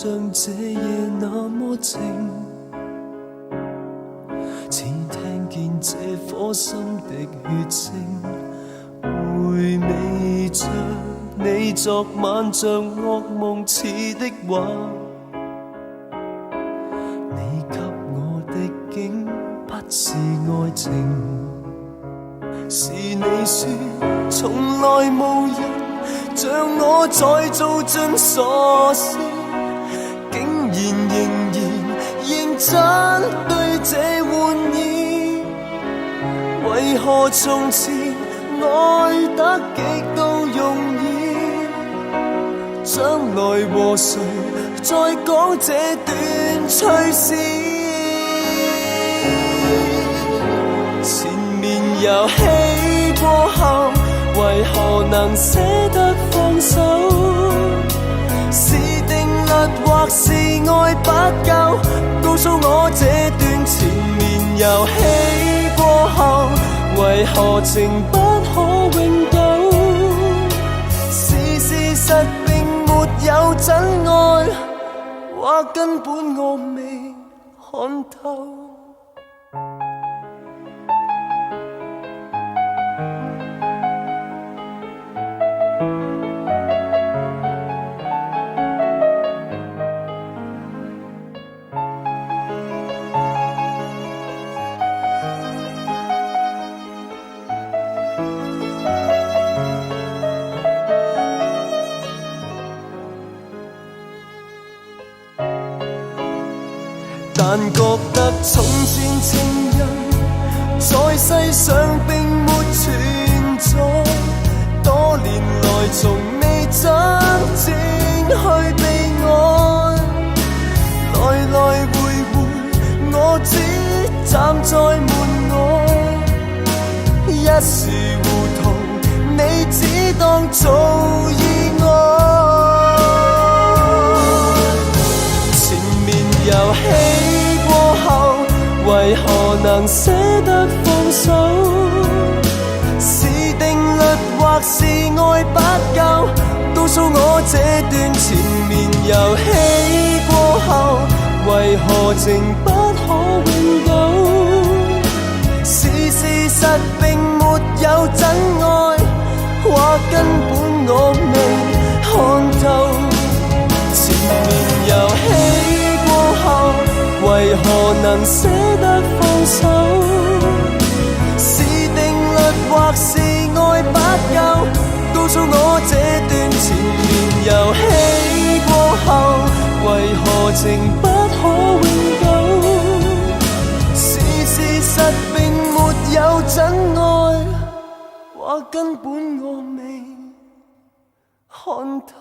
像這夜那麼靜，只聽見這顆心的血聲，回味着你昨晚像惡夢似的話，你給我的竟不是愛情，是你說從來無人像我再做盡傻事，竟然仍然認真對這玩意，為何從前愛得極度容易，將來和誰再講這段趣事，前面遊戲過後為何能捨得放手，是定律或是愛不夠，告訴我這段前面遊戲過後為何情不可永久，是事實並沒有真愛，或根本我未看透。但覺得從前情人在世上並沒存在，多年來從未真正去被愛，來來回回我只站在門外，一時糊塗你只當做意外，前面遊戲為何能捨得放手，是定律或是愛不夠，告訴我這段前面遊戲過後為何情不可永久，是事實並沒有真愛，或根本我未看透，前面遊戲過後為何能捨得放手，是定律或是愛不夠，告訴我這段前面遊戲過後為何情不可永久，是事實並沒有真愛，或根本我未看透。